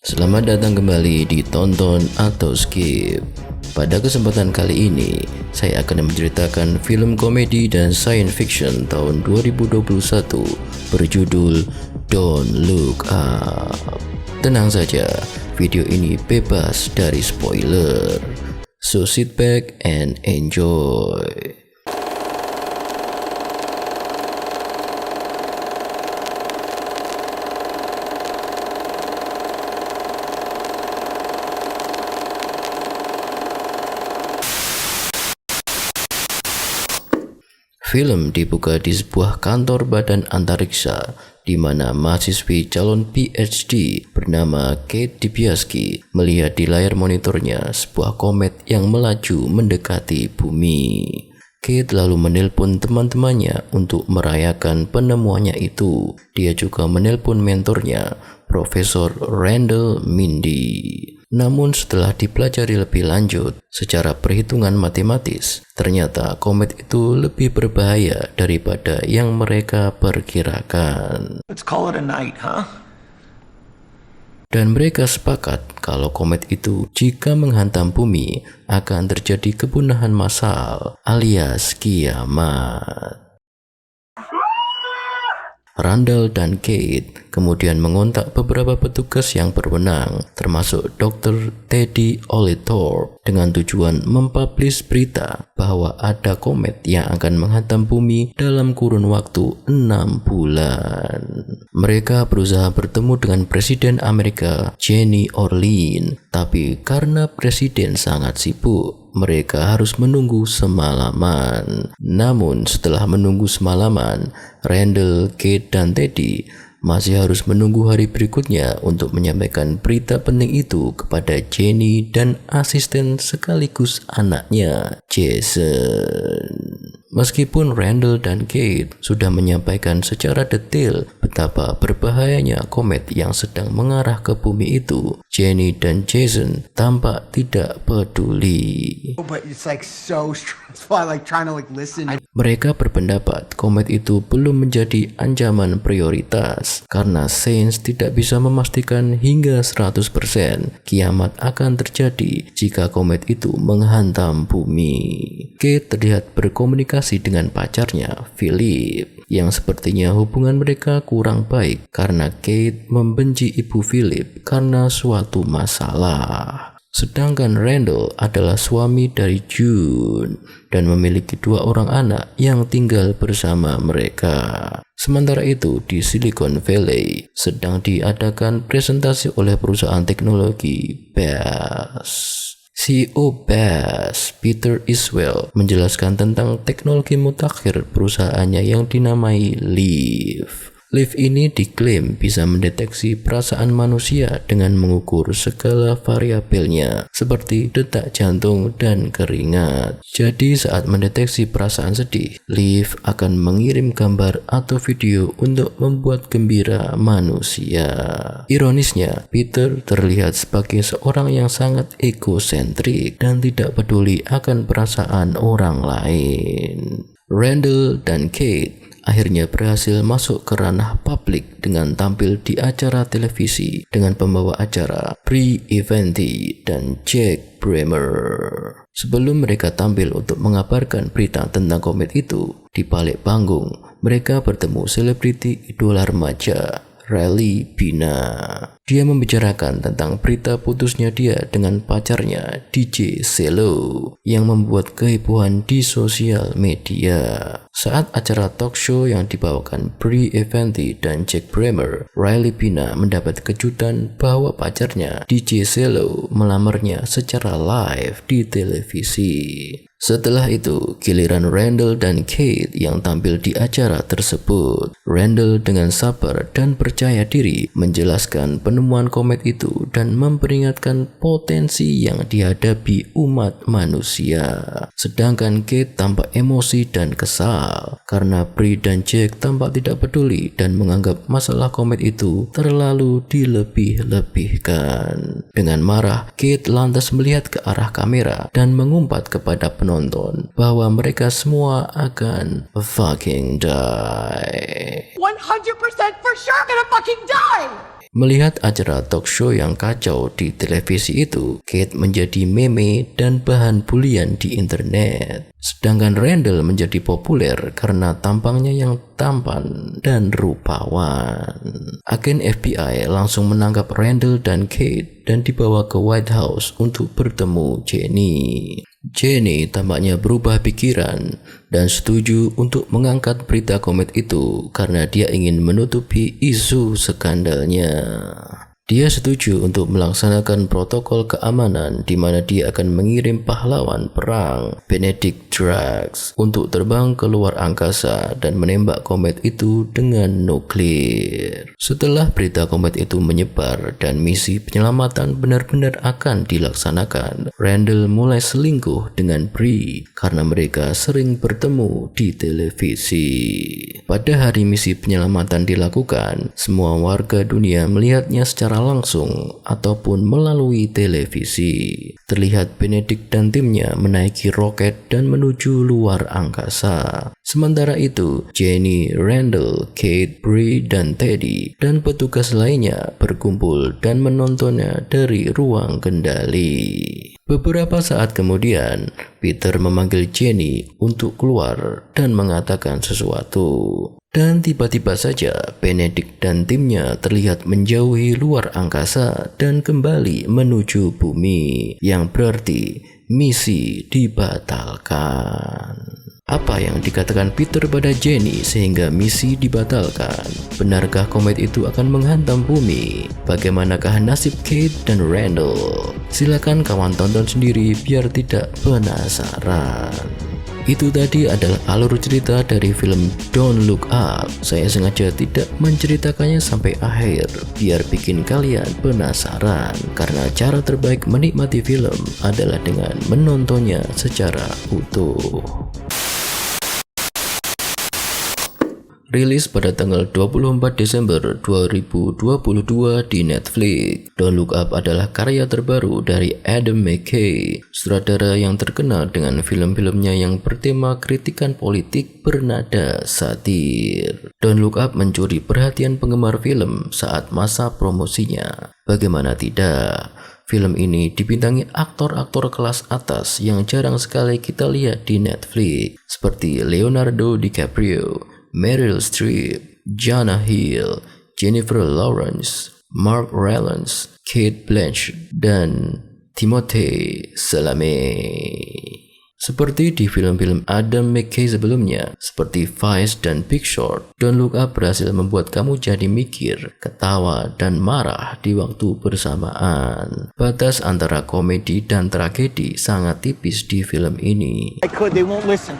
Selamat datang kembali di Tonton atau Skip. Pada kesempatan kali ini, saya akan menceritakan film komedi dan science fiction tahun 2021 berjudul Don't Look Up. Tenang saja, video ini bebas dari spoiler. So sit back and enjoy. Film dibuka di sebuah kantor badan antariksa di mana mahasiswi calon PhD bernama Kate Dibiasky melihat di layar monitornya sebuah komet yang melaju mendekati bumi. Kate lalu menelpon teman-temannya untuk merayakan penemuannya itu. Dia juga menelpon mentornya, Profesor Randall Mindy. Namun setelah dipelajari lebih lanjut secara perhitungan matematis, ternyata komet itu lebih berbahaya daripada yang mereka perkirakan. Let's call it a night, huh? Dan mereka sepakat kalau komet itu jika menghantam bumi akan terjadi kepunahan massal alias kiamat. Randall dan Kate kemudian mengontak beberapa petugas yang berwenang, termasuk Dr. Teddy Olitor, dengan tujuan mempublish berita bahwa ada komet yang akan menghantam bumi dalam kurun waktu 6 bulan. Mereka berusaha bertemu dengan Presiden Amerika Jenny Orlean, tapi karena Presiden sangat sibuk, mereka harus menunggu semalaman. Namun setelah menunggu semalaman, Randall, Kate, dan Teddy masih harus menunggu hari berikutnya untuk menyampaikan berita penting itu kepada Jenny dan asisten sekaligus anaknya, Jason. Meskipun Randall dan Kate sudah menyampaikan secara detail betapa berbahayanya komet yang sedang mengarah ke bumi itu, Jenny dan Jason tampak tidak peduli. But it's like so stressful. I like trying to listen. Mereka berpendapat komet itu belum menjadi ancaman prioritas karena sains tidak bisa memastikan hingga 100% kiamat akan terjadi jika komet itu menghantam bumi. Kate terlihat berkomunikasi dengan pacarnya, Philip, yang sepertinya hubungan mereka kurang baik karena Kate membenci ibu Philip karena suatu masalah. Sedangkan Randall adalah suami dari June dan memiliki 2 orang anak yang tinggal bersama mereka. Sementara itu di Silicon Valley sedang diadakan presentasi oleh perusahaan teknologi BAS. CEO BAS, Peter Iswell, menjelaskan tentang teknologi mutakhir perusahaannya yang dinamai Leaf. Leaf ini diklaim bisa mendeteksi perasaan manusia dengan mengukur segala variabelnya seperti detak jantung dan keringat. Jadi saat mendeteksi perasaan sedih, Leaf akan mengirim gambar atau video untuk membuat gembira manusia. Ironisnya, Peter terlihat sebagai seorang yang sangat egosentrik dan tidak peduli akan perasaan orang lain. Randall dan Kate akhirnya berhasil masuk ke ranah publik dengan tampil di acara televisi dengan pembawa acara Brie Eventi dan Jack Bremer. Sebelum mereka tampil untuk mengabarkan berita tentang komet itu, di balik panggung mereka bertemu selebriti idola remaja, Riley Bina. Dia membicarakan tentang berita putusnya dia dengan pacarnya DJ Selo yang membuat kehebohan di sosial media. Saat acara talk show yang dibawakan Brie Eventi dan Jack Bremer, Riley Bina mendapat kejutan bahwa pacarnya DJ Selo melamarnya secara live di televisi. Setelah itu, giliran Randall dan Kate yang tampil di acara tersebut. Randall dengan sabar dan percaya diri menjelaskan penemuan komet itu dan memperingatkan potensi yang dihadapi umat manusia. Sedangkan Kate tampak emosi dan kesal karena Brie dan Jack tampak tidak peduli dan menganggap masalah komet itu terlalu dilebih-lebihkan. Dengan marah, Kate lantas melihat ke arah kamera dan mengumpat kepada penonton bahwa mereka semua akan fucking die. 100% for sure gonna fucking die! Melihat acara talk show yang kacau di televisi itu, Kate menjadi meme dan bahan bulian di internet. Sedangkan Randall menjadi populer karena tampangnya yang tampan dan rupawan. Agen FBI langsung menangkap Randall dan Kate dan dibawa ke White House untuk bertemu Jenny. Jenny tampaknya berubah pikiran dan setuju untuk mengangkat berita komet itu karena dia ingin menutupi isu skandalnya. Dia setuju untuk melaksanakan protokol keamanan di mana dia akan mengirim pahlawan perang Benedict Drax untuk terbang ke luar angkasa dan menembak komet itu dengan nuklir. Setelah berita komet itu menyebar dan misi penyelamatan benar-benar akan dilaksanakan, Randall mulai selingkuh dengan Bree karena mereka sering bertemu di televisi. Pada hari misi penyelamatan dilakukan, semua warga dunia melihatnya secara langsung ataupun melalui televisi. Terlihat Benedict dan timnya menaiki roket dan menuju luar angkasa. Sementara itu, Jenny, Randall, Kate, Bree, dan Teddy dan petugas lainnya berkumpul dan menontonnya dari ruang kendali. Beberapa saat kemudian, Peter memanggil Jenny untuk keluar dan mengatakan sesuatu. Dan tiba-tiba saja Benedict dan timnya terlihat menjauhi luar angkasa dan kembali menuju bumi, yang berarti misi dibatalkan. Apa yang dikatakan Peter pada Jenny sehingga misi dibatalkan? Benarkah komet itu akan menghantam bumi? Bagaimanakah nasib Kate dan Randall? Silakan kawan tonton sendiri biar tidak penasaran. Itu tadi adalah alur cerita dari film Don't Look Up. Saya sengaja tidak menceritakannya sampai akhir biar bikin kalian penasaran, karena cara terbaik menikmati film adalah dengan menontonnya secara utuh. Rilis pada tanggal 24 Desember 2022 di Netflix. Don't Look Up adalah karya terbaru dari Adam McKay, sutradara yang terkenal dengan film-filmnya yang bertema kritikan politik bernada satir. Don't Look Up mencuri perhatian penggemar film saat masa promosinya. Bagaimana tidak? Film ini dibintangi aktor-aktor kelas atas yang jarang sekali kita lihat di Netflix, seperti Leonardo DiCaprio, Meryl Streep, Jonah Hill, Jennifer Lawrence, Mark Rylance, Cate Blanchett, dan Timothée Chalamet. Seperti di film-film Adam McKay sebelumnya, seperti Vice dan Big Short, Don't Look Up berhasil membuat kamu jadi mikir, ketawa, dan marah di waktu bersamaan. Batas antara komedi dan tragedi sangat tipis di film ini. They won't listen.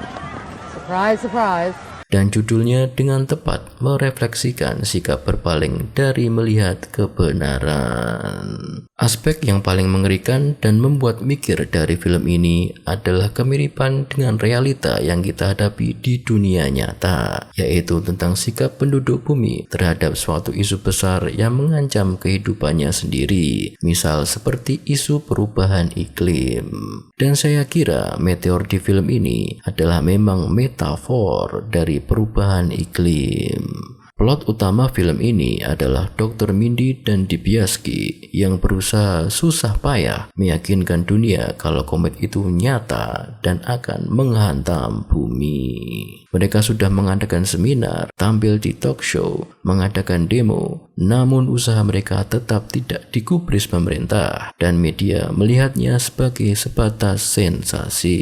Surprise, surprise. Dan judulnya dengan tepat merefleksikan sikap berpaling dari melihat kebenaran. Aspek yang paling mengerikan dan membuat mikir dari film ini adalah kemiripan dengan realita yang kita hadapi di dunia nyata, yaitu tentang sikap penduduk bumi terhadap suatu isu besar yang mengancam kehidupannya sendiri, misal seperti isu perubahan iklim. Dan saya kira meteor di film ini adalah memang metafor dari perubahan iklim. Plot utama film ini adalah Dr. Mindy dan Dibiasky yang berusaha susah payah meyakinkan dunia kalau komet itu nyata dan akan menghantam bumi. Mereka sudah mengadakan seminar, tampil di talk show, mengadakan demo, namun usaha mereka tetap tidak digubris pemerintah dan media melihatnya sebagai sebatas sensasi.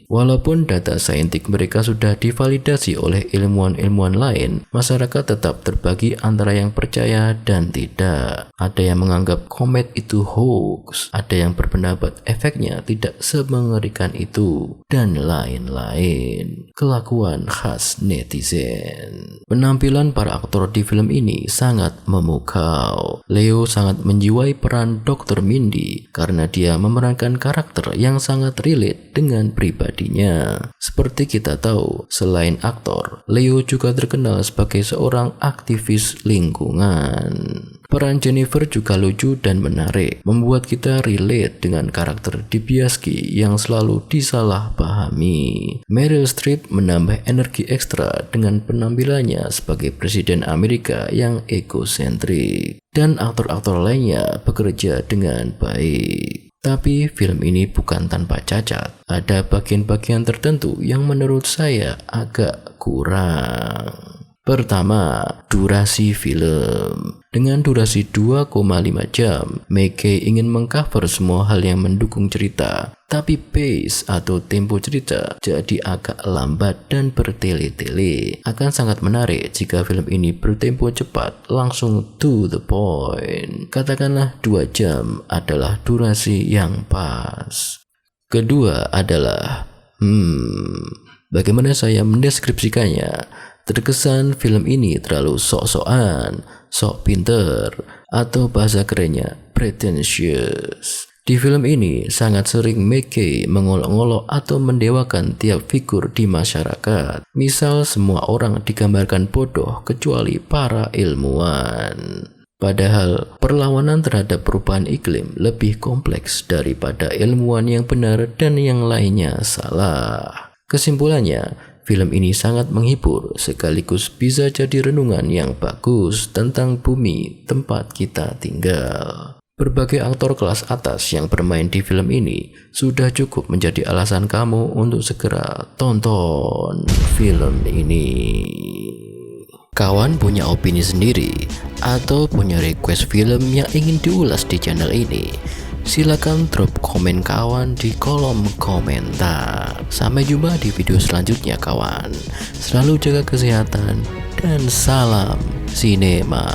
Walaupun data saintik mereka sudah divalidasi oleh ilmuwan-ilmuwan lain, masyarakat tetap terbagi antara yang percaya dan tidak. Ada yang menganggap komet itu hoax, ada yang berpendapat efeknya tidak semengerikan itu, dan lain-lain. Kelakuan khas netizen. Penampilan para aktor di film ini sangat memukau. Leo sangat menjiwai peran Dr. Mindy karena dia memerankan karakter yang sangat relate dengan pribadinya. Seperti kita tahu, selain aktor, Leo juga terkenal sebagai seorang aktivis lingkungan. Peran Jennifer juga lucu dan menarik, membuat kita relate dengan karakter Dibiasky yang selalu disalahpahami. Meryl Streep menambah energi ekstra dengan penampilannya sebagai Presiden Amerika yang egosentrik. dan aktor-aktor lainnya bekerja dengan baik. Tapi film ini bukan tanpa cacat. Ada bagian-bagian tertentu yang menurut saya agak kurang. Pertama, durasi film. Dengan durasi 2,5 jam, McKay ingin mengcover semua hal yang mendukung cerita. Tapi pace atau tempo cerita jadi agak lambat dan bertele-tele. Akan sangat menarik jika film ini bertempo cepat, langsung to the point. Katakanlah 2 jam adalah durasi yang pas. Kedua adalah, bagaimana saya mendeskripsikannya? Terkesan film ini terlalu sok-sokan, sok pinter, atau bahasa kerennya pretentious. Di film ini sangat sering McKay mengolok-olok atau mendewakan tiap figur di masyarakat. Misal semua orang digambarkan bodoh kecuali para ilmuwan. Padahal perlawanan terhadap perubahan iklim lebih kompleks daripada ilmuwan yang benar dan yang lainnya salah. Kesimpulannya, film ini sangat menghibur sekaligus bisa jadi renungan yang bagus tentang bumi tempat kita tinggal. Berbagai aktor kelas atas yang bermain di film ini sudah cukup menjadi alasan kamu untuk segera tonton film ini. Kawan punya opini sendiri atau punya request film yang ingin diulas di channel ini? Silakan drop komen kawan di kolom komentar. Sampai jumpa di video selanjutnya kawan. Selalu jaga kesehatan dan salam sinema.